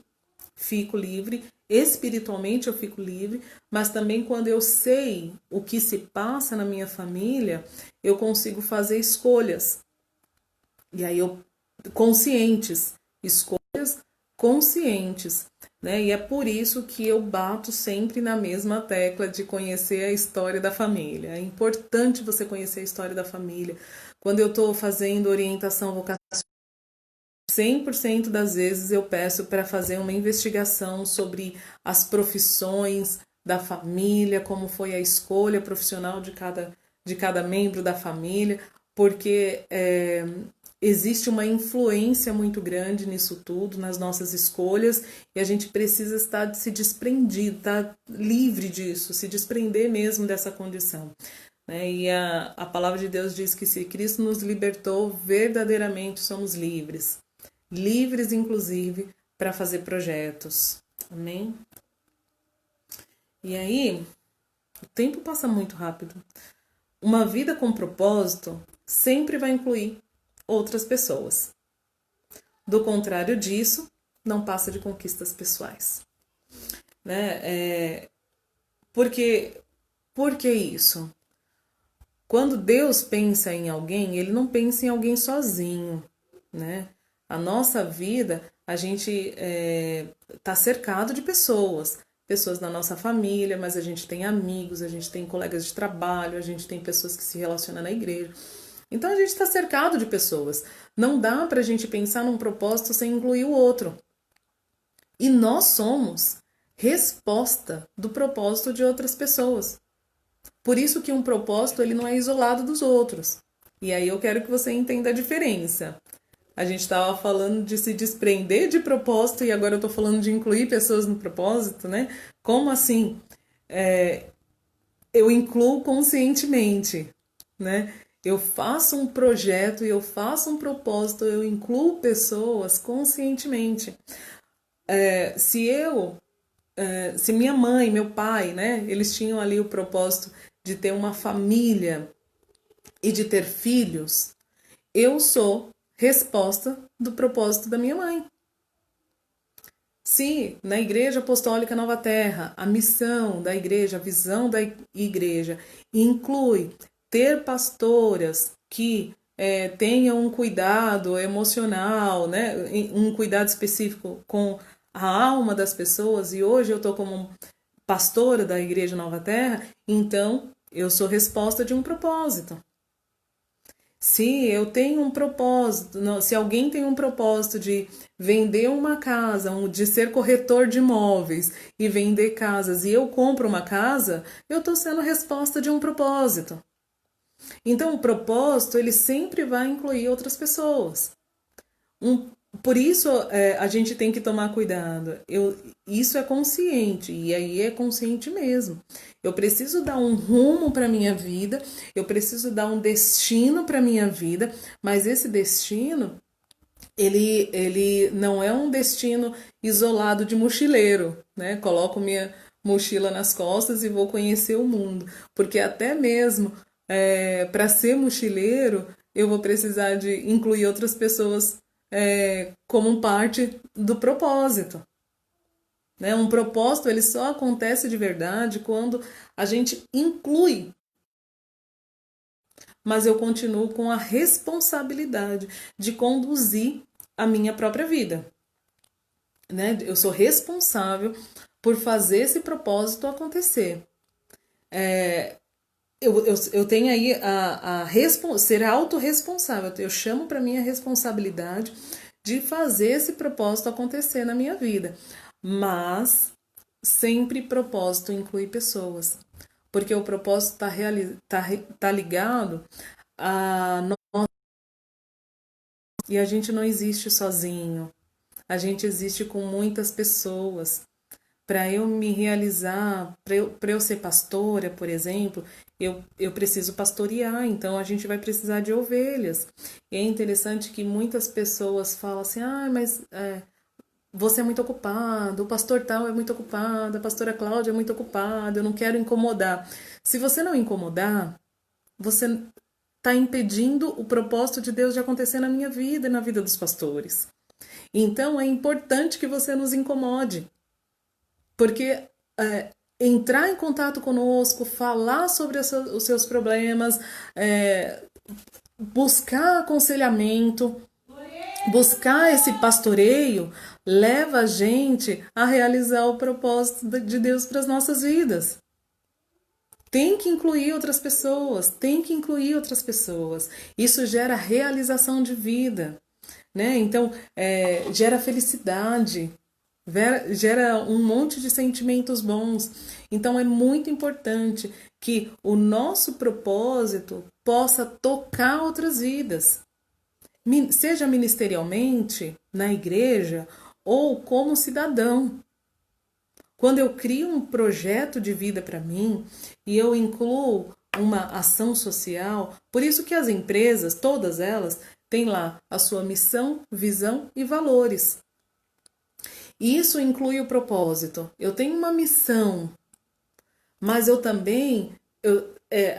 fico livre, espiritualmente eu fico livre, mas também quando eu sei o que se passa na minha família, eu consigo fazer escolhas. E aí escolhas conscientes, né? E é por isso que eu bato sempre na mesma tecla de conhecer a história da família. É importante você conhecer a história da família. Quando eu estou fazendo orientação vocacional, 100% das vezes eu peço para fazer uma investigação sobre as profissões da família, como foi a escolha profissional de cada membro da família, porque existe uma influência muito grande nisso tudo, nas nossas escolhas, e a gente precisa estar se desprendido, estar livre disso, se desprender mesmo dessa condição. Né? E a palavra de Deus diz que se Cristo nos libertou, verdadeiramente somos livres. Livres, inclusive, para fazer projetos. Amém? E aí, o tempo passa muito rápido. Uma vida com propósito sempre vai incluir outras pessoas. Do contrário disso, não passa de conquistas pessoais. Né? Por que isso? Quando Deus pensa em alguém, Ele não pensa em alguém sozinho, né? A nossa vida, a gente está cercado de pessoas da nossa família, mas a gente tem amigos, a gente tem colegas de trabalho, a gente tem pessoas que se relacionam na igreja. Então a gente está cercado de pessoas. Não dá para a gente pensar num propósito sem incluir o outro. E nós somos resposta do propósito de outras pessoas. Por isso que um propósito ele não é isolado dos outros. E aí eu quero que você entenda a diferença. A gente estava falando de se desprender de propósito e agora eu estou falando de incluir pessoas no propósito, né? Como assim? Eu incluo conscientemente, né? Eu faço um projeto e eu faço um propósito, eu incluo pessoas conscientemente. Se minha mãe, meu pai, né? Eles tinham ali o propósito de ter uma família e de ter filhos, eu sou resposta do propósito da minha mãe. Se na Igreja Apostólica Nova Terra, a missão da igreja, a visão da igreja inclui ter pastoras que tenham um cuidado emocional, né? Um cuidado específico com a alma das pessoas, e hoje eu estou como pastora da Igreja Nova Terra, então eu sou resposta de um propósito. Se eu tenho um propósito, se alguém tem um propósito de vender uma casa, de ser corretor de imóveis e vender casas, e eu compro uma casa, eu estou sendo resposta de um propósito. Então, o propósito, ele sempre vai incluir outras pessoas. Por isso, a gente tem que tomar cuidado. Isso é consciente, e aí é consciente mesmo. Eu preciso dar um rumo para minha vida, eu preciso dar um destino para minha vida, mas esse destino, ele não é um destino isolado de mochileiro, né? Coloco minha mochila nas costas e vou conhecer o mundo, porque até mesmo para ser mochileiro, eu vou precisar de incluir outras pessoas como parte do propósito. Né? Um propósito ele só acontece de verdade quando a gente inclui, mas eu continuo com a responsabilidade de conduzir a minha própria vida. Né? Eu sou responsável por fazer esse propósito acontecer. Eu tenho aí ser autorresponsável. Eu chamo para mim a responsabilidade de fazer esse propósito acontecer na minha vida. Mas sempre propósito inclui pessoas. Porque o propósito tá ligado a nós. E a gente não existe sozinho. A gente existe com muitas pessoas. Para eu me realizar, para eu ser pastora, por exemplo, eu preciso pastorear, então a gente vai precisar de ovelhas. E é interessante que muitas pessoas falam assim: ah, mas você é muito ocupado, o pastor tal é muito ocupado, a pastora Cláudia é muito ocupada, eu não quero incomodar. Se você não incomodar, você está impedindo o propósito de Deus de acontecer na minha vida e na vida dos pastores. Então é importante que você nos incomode, porque entrar em contato conosco, falar sobre os seus problemas, buscar aconselhamento, buscar esse pastoreio, leva a gente a realizar o propósito de Deus para as nossas vidas. Tem que incluir outras pessoas, tem que incluir outras pessoas. Isso gera realização de vida, né? Então, gera felicidade, gera um monte de sentimentos bons. Então, é muito importante que o nosso propósito possa tocar outras vidas, seja ministerialmente, na igreja ou como cidadão. Quando eu crio um projeto de vida para mim e eu incluo uma ação social, por isso que as empresas, todas elas, têm lá a sua missão, visão e valores. E isso inclui o propósito. Eu tenho uma missão, mas eu também,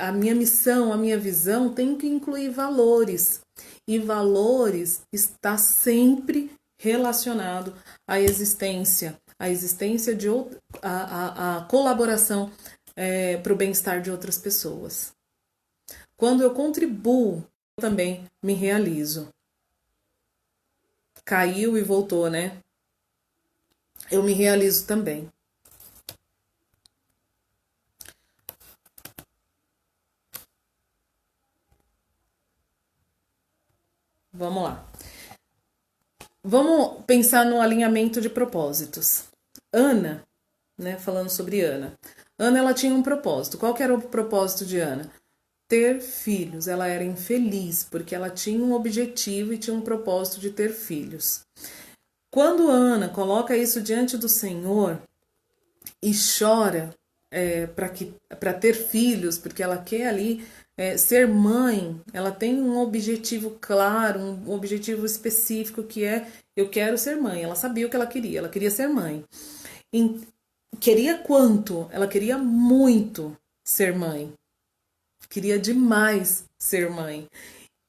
a minha missão, a minha visão tem que incluir valores. E valores está sempre relacionado à existência de a colaboração para o bem-estar de outras pessoas. Quando eu contribuo, eu também me realizo. Caiu e voltou, né? Eu me realizo também. Vamos lá. Vamos pensar no alinhamento de propósitos. Ana, né, falando sobre Ana. Ana, ela tinha um propósito. Qual que era o propósito de Ana? Ter filhos. Ela era infeliz porque ela tinha um objetivo e tinha um propósito de ter filhos. Quando Ana coloca isso diante do Senhor e chora para ter filhos, porque ela quer ali ser mãe, ela tem um objetivo claro, um objetivo específico que é eu quero ser mãe. Ela sabia o que ela queria ser mãe. E queria quanto? Ela queria muito ser mãe. Queria demais ser mãe.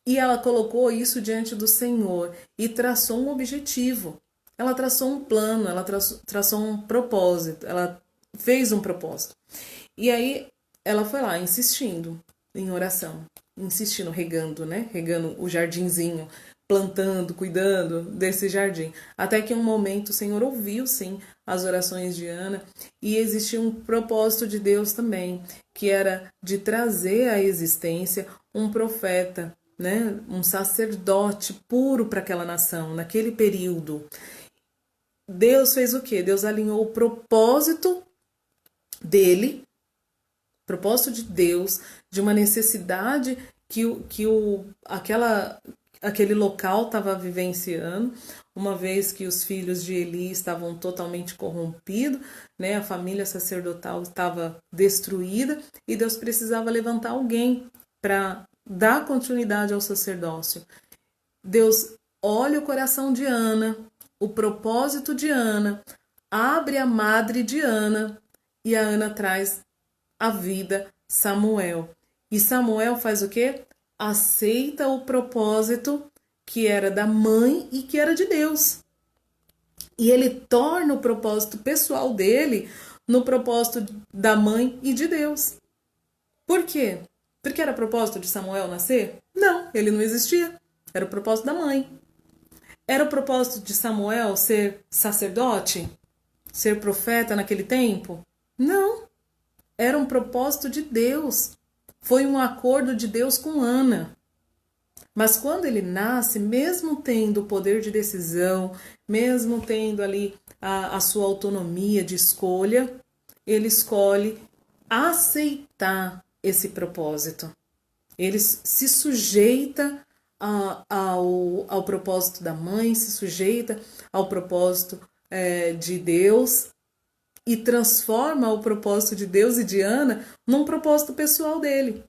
E ela colocou isso diante do Senhor e traçou um objetivo. Ela traçou um plano, ela traçou um propósito, ela fez um propósito. E aí ela foi lá insistindo em oração, insistindo, regando, né? Regando o jardinzinho, plantando, cuidando desse jardim. Até que em um momento o Senhor ouviu, sim, as orações de Ana e existia um propósito de Deus também, que era de trazer à existência um profeta, né? Um sacerdote puro para aquela nação, naquele período. Deus fez o quê? Deus alinhou o propósito dele, propósito de Deus, de uma necessidade que aquela aquele local estava vivenciando, uma vez que os filhos de Eli estavam totalmente corrompidos, né? A família sacerdotal estava destruída e Deus precisava levantar alguém para dar continuidade ao sacerdócio. Deus olha o coração de Ana, o propósito de Ana, abre a madre de Ana e a Ana traz à vida Samuel. E Samuel faz o quê? Aceita o propósito que era da mãe e que era de Deus. E ele torna o propósito pessoal dele no propósito da mãe e de Deus. Por quê? Porque era propósito de Samuel nascer? Não, ele não existia. Era o propósito da mãe. Era o propósito de Samuel ser sacerdote? Ser profeta naquele tempo? Não. Era um propósito de Deus. Foi um acordo de Deus com Ana. Mas quando ele nasce, mesmo tendo o poder de decisão, mesmo tendo ali a sua autonomia de escolha, ele escolhe aceitar esse propósito. Ele se sujeita ao propósito da mãe, se sujeita ao propósito de Deus e transforma o propósito de Deus e de Ana num propósito pessoal dele,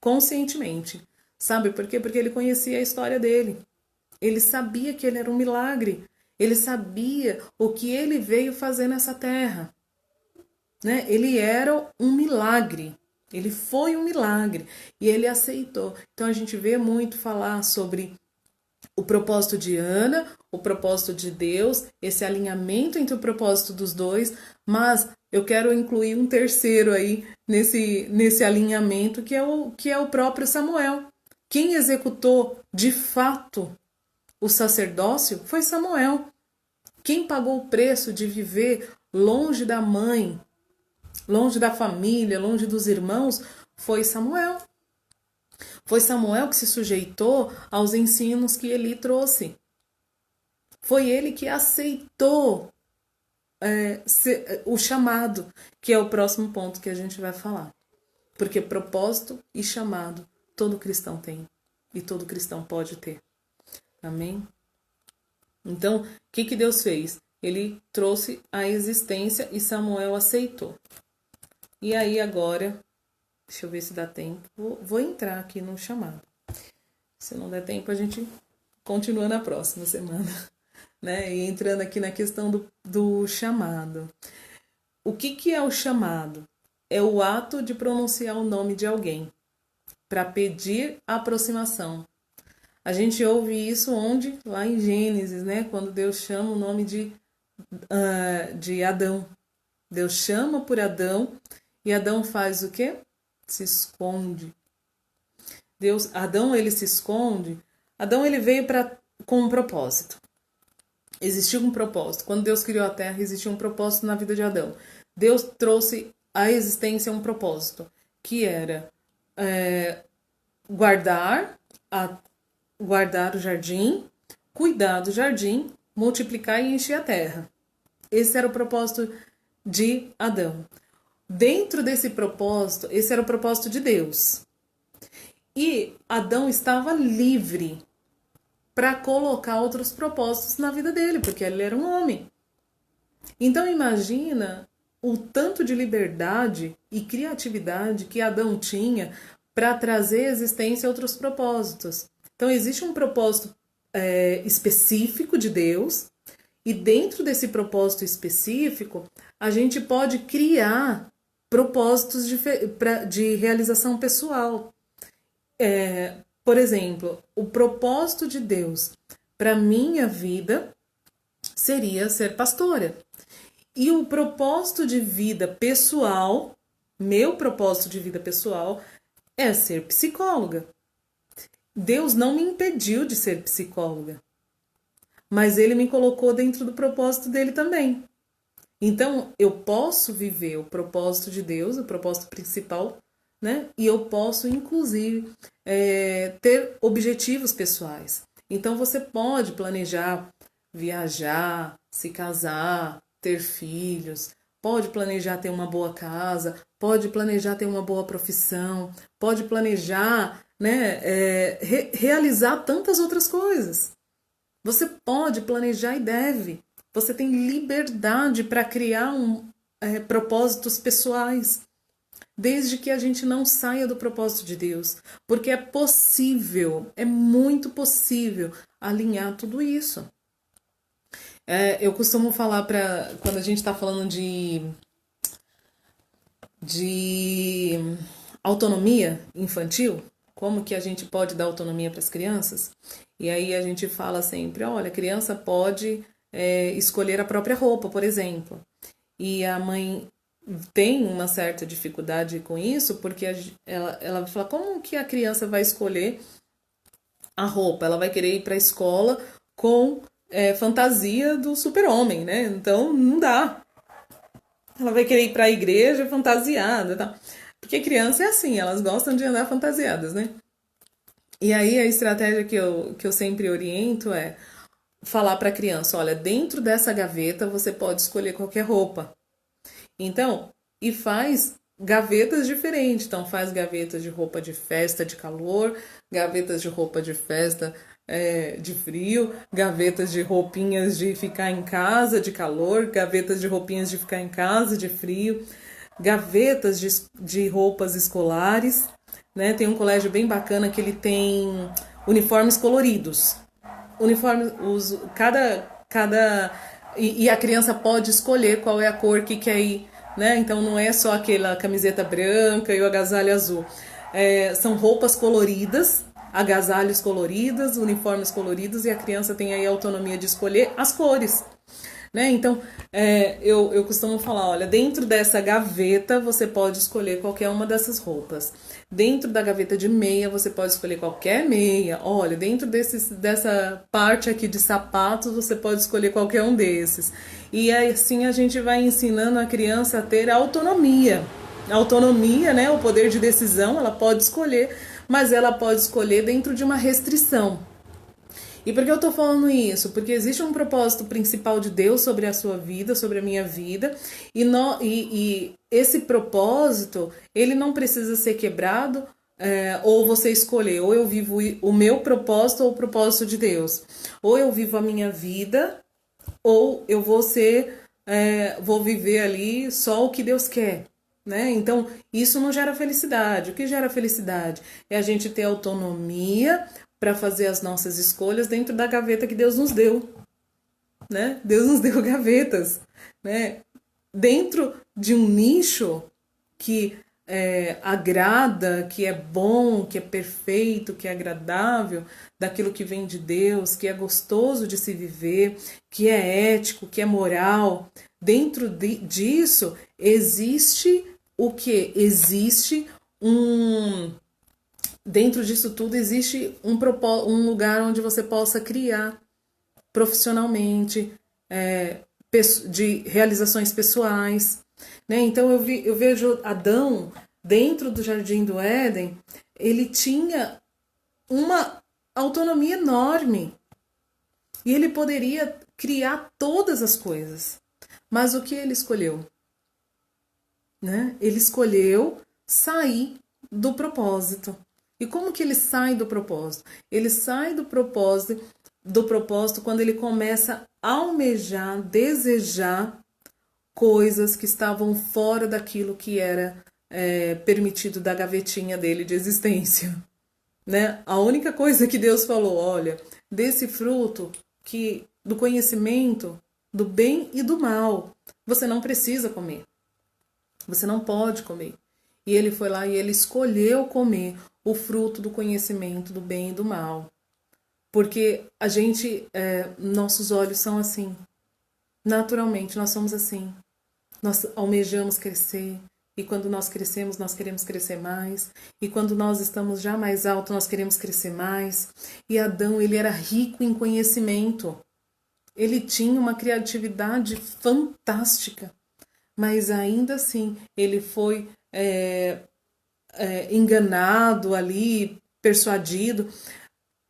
conscientemente. Sabe por quê? Porque ele conhecia a história dele. Ele sabia que ele era um milagre. Ele sabia o que ele veio fazer nessa terra. Né? Ele era um milagre. Ele foi um milagre. E ele aceitou. Então a gente vê muito falar sobre o propósito de Ana, o propósito de Deus, esse alinhamento entre o propósito dos dois, mas eu quero incluir um terceiro aí nesse alinhamento, que é o próprio Samuel. Quem executou de fato o sacerdócio foi Samuel. Quem pagou o preço de viver longe da mãe, longe da família, longe dos irmãos, foi Samuel. Foi Samuel que se sujeitou aos ensinos que Eli trouxe. Foi ele que aceitou o chamado, que é o próximo ponto que a gente vai falar. Porque propósito e chamado todo cristão tem. E todo cristão pode ter. Amém? Então, o que Deus fez? Ele trouxe a existência e Samuel aceitou. E aí agora, deixa eu ver se dá tempo. Vou entrar aqui no chamado. Se não der tempo, a gente continua na próxima semana. Né? E entrando aqui na questão do chamado. O que é o chamado? É o ato de pronunciar o nome de alguém para pedir a aproximação. A gente ouve isso onde? Lá em Gênesis, né? Quando Deus chama o nome de Adão. Deus chama por Adão e Adão faz o quê? Se esconde. Adão, ele se esconde. Adão, ele veio com um propósito. Existiu um propósito. Quando Deus criou a terra, existia um propósito na vida de Adão. Deus trouxe à existência um propósito, que era guardar o jardim, cuidar do jardim, multiplicar e encher a terra. Esse era o propósito de Adão. Dentro desse propósito, esse era o propósito de Deus. E Adão estava livre para colocar outros propósitos na vida dele, porque ele era um homem. Então imagina o tanto de liberdade e criatividade que Adão tinha para trazer à existência outros propósitos. Então existe um propósito específico de Deus, e dentro desse propósito específico, a gente pode criar propósitos de realização pessoal. Por exemplo, o propósito de Deus para minha vida seria ser pastora. E o propósito de vida pessoal, meu propósito de vida pessoal, é ser psicóloga. Deus não me impediu de ser psicóloga, mas Ele me colocou dentro do propósito dele também. Então, eu posso viver o propósito de Deus, o propósito principal, né? E eu posso, inclusive, ter objetivos pessoais. Então, você pode planejar viajar, se casar, ter filhos, pode planejar ter uma boa casa, pode planejar ter uma boa profissão, pode planejar, né, realizar tantas outras coisas. Você pode planejar e deve. Você tem liberdade para criar propósitos pessoais, desde que a gente não saia do propósito de Deus, porque é possível, é muito possível alinhar tudo isso. Eu costumo falar quando a gente está falando de autonomia infantil, como que a gente pode dar autonomia para as crianças, e aí a gente fala sempre, olha, a criança pode escolher a própria roupa, por exemplo, e a mãe tem uma certa dificuldade com isso, porque ela vai falar, como que a criança vai escolher a roupa? Ela vai querer ir para a escola com fantasia do super-homem, né? Então, não dá. Ela vai querer ir para a igreja fantasiada, tá? Porque criança é assim, elas gostam de andar fantasiadas, né? E aí a estratégia que eu sempre oriento é falar para a criança, olha, dentro dessa gaveta você pode escolher qualquer roupa. Então, e faz gavetas diferentes. Então, faz gavetas de roupa de festa de calor, gavetas de roupa de festa de frio, gavetas de roupinhas de ficar em casa de calor, gavetas de roupinhas de ficar em casa de frio, gavetas de roupas escolares, né? Tem um colégio bem bacana que ele tem uniformes coloridos. E a criança pode escolher qual é a cor que quer ir, né? Então não é só aquela camiseta branca e o agasalho azul. São roupas coloridas, agasalhos coloridos, uniformes coloridos, e a criança tem aí a autonomia de escolher as cores, né? Então eu costumo falar, olha, dentro dessa gaveta você pode escolher qualquer uma dessas roupas. Dentro da gaveta de meia você pode escolher qualquer meia. Olha, dentro dessa parte aqui de sapatos você pode escolher qualquer um desses. E assim a gente vai ensinando a criança a ter autonomia. Autonomia, né? O poder de decisão, ela pode escolher, mas ela pode escolher dentro de uma restrição. E por que eu tô falando isso? Porque existe um propósito principal de Deus sobre a sua vida, sobre a minha vida, e esse propósito, ele não precisa ser quebrado, ou você escolher, ou eu vivo o meu propósito ou o propósito de Deus. Ou eu vivo a minha vida, ou eu vou viver ali só o que Deus quer. Né? Então, isso não gera felicidade. O que gera felicidade? É a gente ter autonomia para fazer as nossas escolhas dentro da gaveta que Deus nos deu, né? Deus nos deu gavetas, né? Dentro de um nicho que agrada, que é bom, que é perfeito, que é agradável, daquilo que vem de Deus, que é gostoso de se viver, que é ético, que é moral. Dentro disso existe o que? Existe dentro disso tudo existe um lugar onde você possa criar profissionalmente, de realizações pessoais, né? Então eu vejo Adão dentro do Jardim do Éden, ele tinha uma autonomia enorme e ele poderia criar todas as coisas, mas o que ele escolheu? Né? Ele escolheu sair do propósito. E como que ele sai do propósito? Ele sai do propósito quando ele começa a almejar, desejar coisas que estavam fora daquilo que era permitido da gavetinha dele de existência. Né? A única coisa que Deus falou, olha, desse fruto do conhecimento do bem e do mal, você não precisa comer. Você não pode comer. E ele foi lá e ele escolheu comer o fruto do conhecimento do bem e do mal. Porque nossos olhos são assim. Naturalmente, nós somos assim. Nós almejamos crescer. E quando nós crescemos, nós queremos crescer mais. E quando nós estamos já mais alto, nós queremos crescer mais. E Adão, ele era rico em conhecimento. Ele tinha uma criatividade fantástica. Mas ainda assim, ele foi enganado ali, persuadido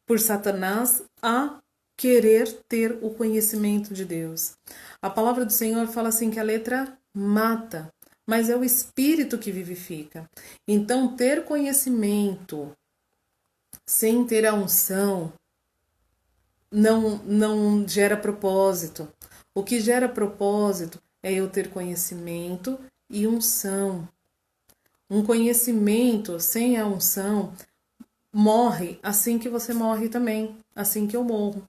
por Satanás a querer ter o conhecimento de Deus. A palavra do Senhor fala assim que a letra mata, mas é o Espírito que vivifica. Então, ter conhecimento sem ter a unção não gera propósito. O que gera propósito é eu ter conhecimento e unção. Um conhecimento sem a unção morre assim que você morre também, assim que eu morro.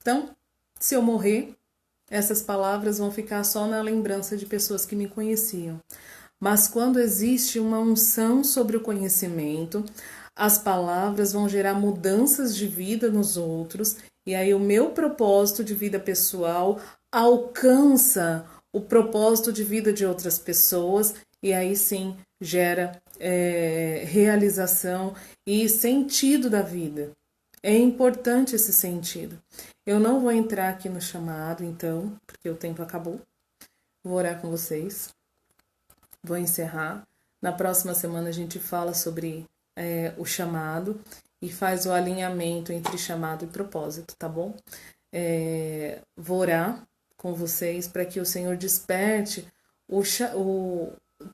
Então, se eu morrer, essas palavras vão ficar só na lembrança de pessoas que me conheciam. Mas quando existe uma unção sobre o conhecimento, as palavras vão gerar mudanças de vida nos outros, e aí o meu propósito de vida pessoal alcança o propósito de vida de outras pessoas, e aí sim gera realização e sentido da vida. É importante esse sentido. Eu não vou entrar aqui no chamado, então, porque o tempo acabou. Vou orar com vocês. Vou encerrar. Na próxima semana a gente fala sobre o chamado e faz o alinhamento entre chamado e propósito, tá bom? Vou orar com vocês para que o Senhor desperte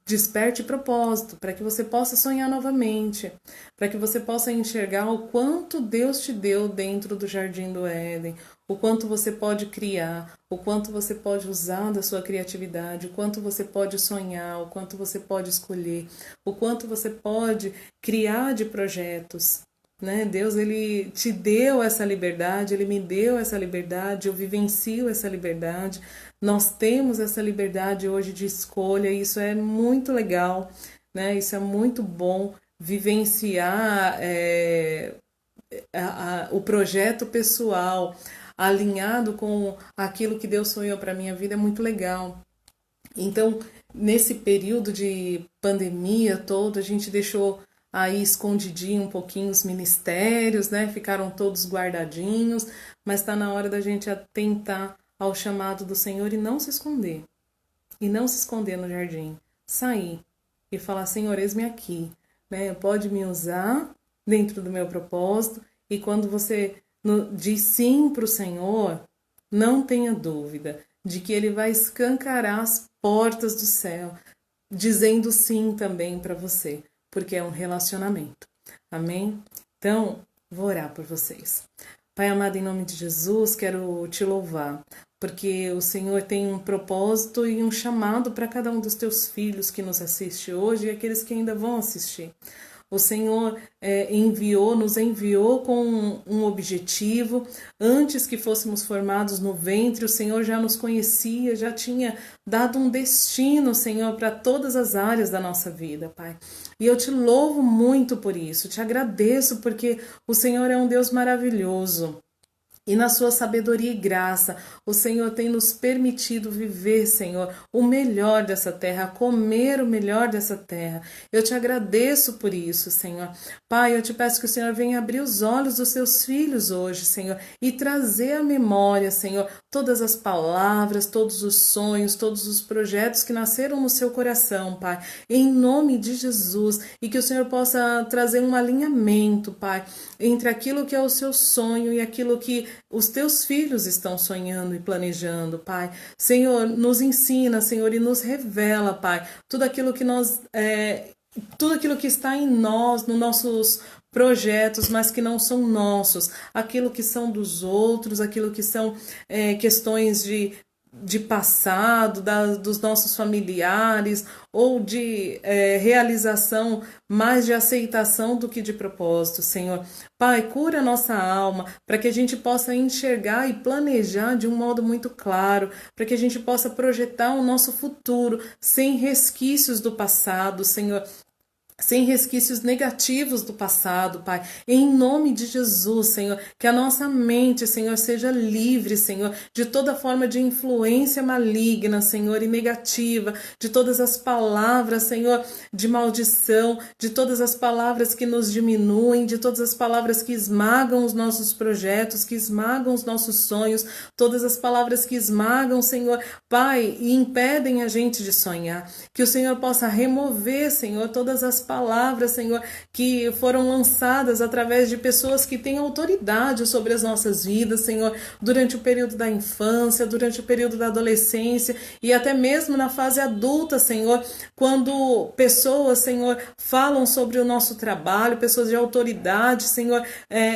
desperte propósito, para que você possa sonhar novamente, para que você possa enxergar o quanto Deus te deu dentro do Jardim do Éden, o quanto você pode criar, o quanto você pode usar da sua criatividade, o quanto você pode sonhar, o quanto você pode escolher, o quanto você pode criar de projetos. Né? Deus, ele te deu essa liberdade, ele me deu essa liberdade, eu vivencio essa liberdade. Nós temos essa liberdade hoje de escolha, e isso é muito legal, né? Isso é muito bom, vivenciar o projeto pessoal alinhado com aquilo que Deus sonhou para a minha vida é muito legal. Então, nesse período de pandemia todo, a gente deixou aí escondidinho um pouquinho os ministérios, né? Ficaram todos guardadinhos, mas está na hora da gente atentar ao chamado do Senhor e não se esconder. E não se esconder no jardim. Sair e falar, Senhor, eis-me aqui. Né? Pode me usar dentro do meu propósito. E quando você diz sim para o Senhor, não tenha dúvida de que Ele vai escancarar as portas do céu, dizendo sim também para você, porque é um relacionamento. Amém? Então, vou orar por vocês. Pai amado, em nome de Jesus, quero te louvar, porque o Senhor tem um propósito e um chamado para cada um dos teus filhos que nos assiste hoje e aqueles que ainda vão assistir. O Senhor nos enviou com um objetivo. Antes que fôssemos formados no ventre, o Senhor já nos conhecia, já tinha dado um destino, Senhor, para todas as áreas da nossa vida, Pai. E eu te louvo muito por isso, te agradeço porque o Senhor é um Deus maravilhoso. E na sua sabedoria e graça, o Senhor tem nos permitido viver, Senhor, o melhor dessa terra, comer o melhor dessa terra. Eu te agradeço por isso, Senhor. Pai, eu te peço que o Senhor venha abrir os olhos dos seus filhos hoje, Senhor, e trazer à memória, Senhor, todas as palavras, todos os sonhos, todos os projetos que nasceram no seu coração, Pai, em nome de Jesus, e que o Senhor possa trazer um alinhamento, Pai, entre aquilo que é o seu sonho e aquilo que os teus filhos estão sonhando e planejando, Pai. Senhor, nos ensina, Senhor, e nos revela, Pai, tudo aquilo que está em nós, nos nossos projetos, mas que não são nossos, aquilo que são dos outros, aquilo que são questões de passado, dos nossos familiares, ou de realização mais de aceitação do que de propósito, Senhor. Pai, cura a nossa alma, para que a gente possa enxergar e planejar de um modo muito claro, para que a gente possa projetar o nosso futuro sem resquícios do passado, Senhor, sem resquícios negativos do passado, Pai, em nome de Jesus, Senhor, que a nossa mente, Senhor, seja livre, Senhor, de toda forma de influência maligna, Senhor, e negativa, de todas as palavras, Senhor, de maldição, de todas as palavras que nos diminuem, de todas as palavras que esmagam os nossos projetos, que esmagam os nossos sonhos, todas as palavras que esmagam, Senhor, Pai, e impedem a gente de sonhar, que o Senhor possa remover, Senhor, todas as palavras, Senhor, que foram lançadas através de pessoas que têm autoridade sobre as nossas vidas, Senhor, durante o período da infância, durante o período da adolescência e até mesmo na fase adulta, Senhor, quando pessoas, Senhor, falam sobre o nosso trabalho, pessoas de autoridade, Senhor,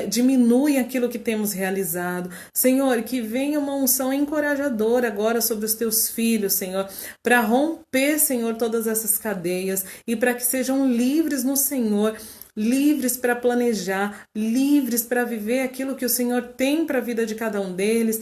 diminuem aquilo que temos realizado. Senhor, que venha uma unção encorajadora agora sobre os teus filhos, Senhor, para romper, Senhor, todas essas cadeias e para que sejam livres no Senhor, livres para planejar, livres para viver aquilo que o Senhor tem para a vida de cada um deles,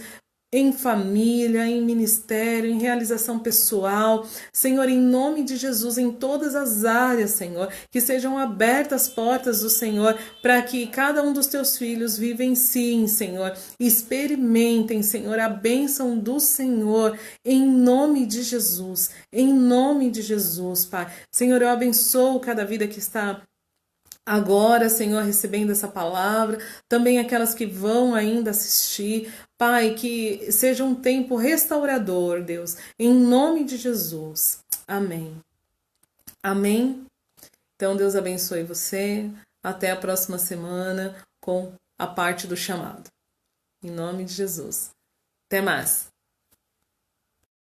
em família, em ministério, em realização pessoal, Senhor, em nome de Jesus, em todas as áreas, Senhor, que sejam abertas as portas do Senhor, para que cada um dos teus filhos vivenciem, Senhor, experimentem, Senhor, a bênção do Senhor, em nome de Jesus, Pai. Senhor, eu abençoo cada vida que está agora, Senhor, recebendo essa palavra, também aquelas que vão ainda assistir, Pai, que seja um tempo restaurador, Deus, em nome de Jesus. Amém. Amém. Então, Deus abençoe você. Até a próxima semana com a parte do chamado. Em nome de Jesus. Até mais.